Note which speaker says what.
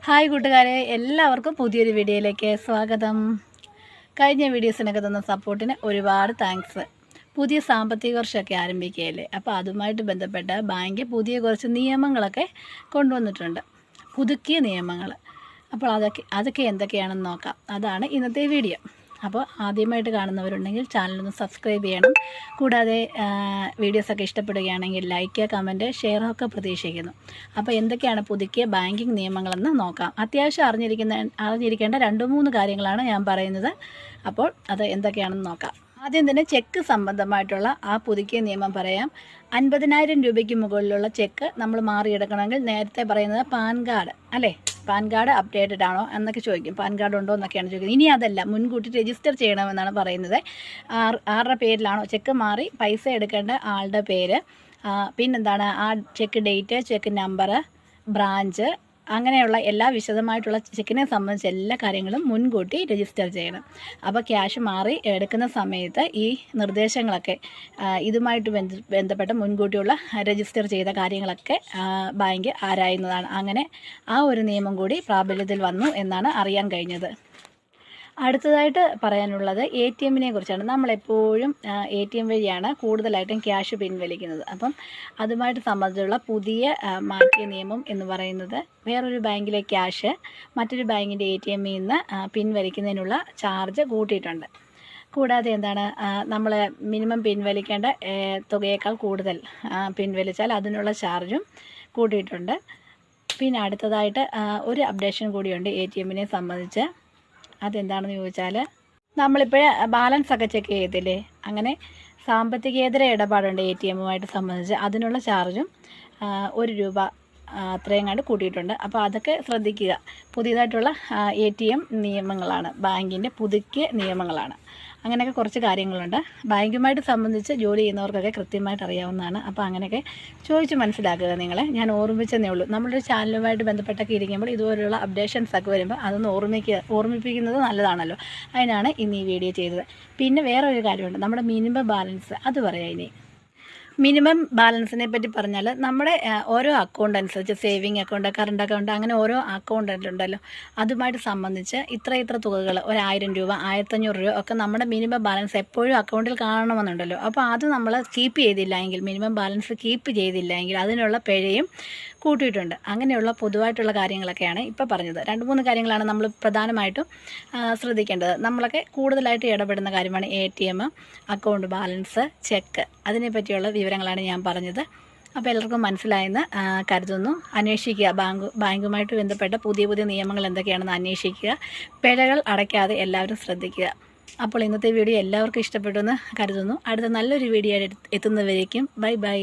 Speaker 1: Hi കൂട്ടുകാരെ, എല്ലാവർക്കും പുതിയൊരു വീഡിയോയിലേക്ക് സ്വാഗതം. കഴിഞ്ഞ വീഡിയോസിനൊക്കെ തന്ന സപ്പോർട്ടിന് ഒരുപാട് താങ്ക്സ്. പുതിയ സാമ്പത്തിക വർഷമൊക്കെ ആരംഭിക്കുകയല്ലേ, അപ്പോൾ അതുമായിട്ട് ബന്ധപ്പെട്ട ബാങ്ക് പുതിയ കുറച്ച് നിയമങ്ങളൊക്കെ കൊണ്ടുവന്നിട്ടുണ്ട്, പുതുക്കിയ നിയമങ്ങൾ. അപ്പോൾ അതൊക്കെ എന്തൊക്കെയാണെന്ന് നോക്കാം. അതാണ് ഇന്നത്തെ വീഡിയോ. അപ്പോൾ ആദ്യമായിട്ട് കാണുന്നവരുണ്ടെങ്കിൽ ചാനലൊന്ന് സബ്സ്ക്രൈബ് ചെയ്യണം. കൂടാതെ വീഡിയോസൊക്കെ ഇഷ്ടപ്പെടുകയാണെങ്കിൽ ലൈക്ക്, കമൻറ്റ്, ഷെയറൊക്കെ പ്രതീക്ഷിക്കുന്നു. അപ്പോൾ എന്തൊക്കെയാണ് പുതുക്കിയ ബാങ്കിങ് നിയമങ്ങളെന്ന് നോക്കാം. അത്യാവശ്യം അറിഞ്ഞിരിക്കേണ്ട 2-3 കാര്യങ്ങളാണ് ഞാൻ പറയുന്നത്. അപ്പോൾ അത് എന്തൊക്കെയാണെന്ന് നോക്കാം. ആദ്യം തന്നെ ചെക്ക് സംബന്ധമായിട്ടുള്ള ആ പുതുക്കിയ നിയമം പറയാം. 50,000 രൂപയ്ക്ക് മുകളിലുള്ള ചെക്ക് നമ്മൾ മാറിയെടുക്കണമെങ്കിൽ നേരത്തെ പറയുന്നത് പാൻ കാർഡ് അല്ലേ, പാൻ കാർഡ് അപ്ഡേറ്റഡ് ആണോ എന്നൊക്കെ ചോദിക്കും. പാൻ കാർഡ് ഉണ്ടോ എന്നൊക്കെയാണ് ചോദിക്കുന്നത്. ഇനി അതല്ല, മുൻകൂട്ടി രജിസ്റ്റർ ചെയ്യണമെന്നാണ് പറയുന്നത്. ആരുടെ പേരിലാണോ ചെക്ക് മാറി പൈസ എടുക്കേണ്ട ആളുടെ പേര്, പിന്നെന്താണ് ആ check date, check number, branch, അങ്ങനെയുള്ള എല്ലാ വിശദമായിട്ടുള്ള ചെക്കിനെ സംബന്ധിച്ച എല്ലാ കാര്യങ്ങളും മുൻകൂട്ടി രജിസ്റ്റർ ചെയ്യണം. അപ്പോൾ ക്യാഷ് മാറി എടുക്കുന്ന സമയത്ത് ഈ നിർദ്ദേശങ്ങളൊക്കെ ഇതുമായിട്ട് ബന്ധപ്പെട്ട മുൻകൂട്ടിയുള്ള രജിസ്റ്റർ ചെയ്ത കാര്യങ്ങളൊക്കെ ബാങ്ക് ആരായുന്നതാണ്. അങ്ങനെ ആ ഒരു നിയമം കൂടി പ്രാബല്യത്തിൽ വന്നു എന്നാണ് അറിയാൻ കഴിഞ്ഞത്. അടുത്തതായിട്ട് പറയാനുള്ളത് ATM കുറിച്ചാണ്. നമ്മളെപ്പോഴും ATM വഴിയാണ് കൂടുതലായിട്ടും ക്യാഷ് പിൻവലിക്കുന്നത്. അപ്പം അതുമായിട്ട് സംബന്ധിച്ചുള്ള പുതിയ മാറ്റിയ നിയമം എന്ന് പറയുന്നത്, വേറൊരു ബാങ്കിലെ ക്യാഷ് മറ്റൊരു ബാങ്കിൻ്റെ ATMൽ നിന്ന് പിൻവലിക്കുന്നതിനുള്ള ചാർജ് കൂട്ടിയിട്ടുണ്ട്. കൂടാതെ എന്താണ്, നമ്മൾ മിനിമം പിൻവലിക്കേണ്ട തുകയേക്കാൾ കൂടുതൽ പിൻവലിച്ചാൽ അതിനുള്ള ചാർജും കൂട്ടിയിട്ടുണ്ട്. പിന്നെ അടുത്തതായിട്ട് ഒരു അപ്ഡേഷൻ കൂടിയുണ്ട് ATM സംബന്ധിച്ച്. അതെന്താണെന്ന് ചോദിച്ചാൽ, നമ്മളിപ്പോൾ ബാലൻസ് ഒക്കെ ചെക്ക് ചെയ്യത്തില്ലേ, അങ്ങനെ സാമ്പത്തികേതര ഇടപാടുണ്ട് ATMുമായിട്ട് സംബന്ധിച്ച്, അതിനുള്ള ചാർജും 1 രൂപ അത്രയും കണ്ട് കൂട്ടിയിട്ടുണ്ട്. അപ്പോൾ അതൊക്കെ ശ്രദ്ധിക്കുക. പുതിയതായിട്ടുള്ള ATM നിയമങ്ങളാണ്, ബാങ്കിൻ്റെ പുതുക്കിയ നിയമങ്ങളാണ്. അങ്ങനെയൊക്കെ കുറച്ച് കാര്യങ്ങളുണ്ട്. ബാങ്കുമായിട്ട് സംബന്ധിച്ച് ജോലി ചെയ്യുന്നവർക്കൊക്കെ കൃത്യമായിട്ട് അറിയാവുന്നതാണ്. അപ്പോൾ അങ്ങനെയൊക്കെ ചോദിച്ച് മനസ്സിലാക്കുക. ഞാൻ ഓർമ്മിച്ചതേ ഉള്ളൂ. നമ്മുടെ ചാനലുമായിട്ട് ബന്ധപ്പെട്ടൊക്കെ ഇരിക്കുമ്പോൾ ഇതുപോലുള്ള അപ്ഡേഷൻസ് ഒക്കെ വരുമ്പോൾ അതൊന്ന് ഓർമ്മിപ്പിക്കുന്നത് നല്ലതാണല്ലോ. അതിനാണ് ഇന്ന് ഈ വീഡിയോ ചെയ്തത്. പിന്നെ വേറൊരു കാര്യമുണ്ട്, നമ്മുടെ മിനിമം ബാലൻസ്, അത് പറയാം. ഇനി മിനിമം ബാലൻസിനെ പറ്റി പറഞ്ഞാൽ, നമ്മുടെ ഓരോ അക്കൗണ്ട് അനുസരിച്ച്, സേവിങ് അക്കൗണ്ട്, കറണ്ട് അക്കൗണ്ട്, അങ്ങനെ ഓരോ അക്കൗണ്ട് ഉണ്ടല്ലോ, അതുമായിട്ട് സംബന്ധിച്ച് ഇത്ര തുകകൾ, 1000 രൂപ, 1500 രൂപ ഒക്കെ നമ്മുടെ മിനിമം ബാലൻസ് എപ്പോഴും അക്കൗണ്ടിൽ കാണണമെന്നുണ്ടല്ലോ. അപ്പോൾ അത് നമ്മൾ കീപ്പ് ചെയ്തില്ല എങ്കിൽ, മിനിമം ബാലൻസ് കീപ്പ് ചെയ്തില്ല എങ്കിൽ അതിനുള്ള പിഴയും കൂട്ടിയിട്ടുണ്ട്. അങ്ങനെയുള്ള പൊതുവായിട്ടുള്ള കാര്യങ്ങളൊക്കെയാണ് ഇപ്പോൾ പറഞ്ഞത്. 2-3 കാര്യങ്ങളാണ് നമ്മൾ പ്രധാനമായിട്ടും ശ്രദ്ധിക്കേണ്ടത്. നമ്മളൊക്കെ കൂടുതലായിട്ട് ഇടപെടുന്ന കാര്യമാണ് ATM, അക്കൗണ്ട് ബാലൻസ്, ചെക്ക്, അതിനെപ്പറ്റിയുള്ള വിവരങ്ങളാണ് ഞാൻ പറഞ്ഞത്. അപ്പോൾ എല്ലാവർക്കും മനസ്സിലായെന്ന് കരുതുന്നു. അന്വേഷിക്കുക, ബാങ്കുമായിട്ട് ബന്ധപ്പെട്ട പുതിയ നിയമങ്ങൾ എന്തൊക്കെയാണെന്ന് അന്വേഷിക്കുക. പിഴകൾ അടയ്ക്കാതെ എല്ലാവരും ശ്രദ്ധിക്കുക. അപ്പോൾ ഇന്നത്തെ വീഡിയോ എല്ലാവർക്കും ഇഷ്ടപ്പെട്ടു എന്ന് കരുതുന്നു. അടുത്ത നല്ലൊരു വീഡിയോ എത്തുന്നവരേക്കും ബൈ.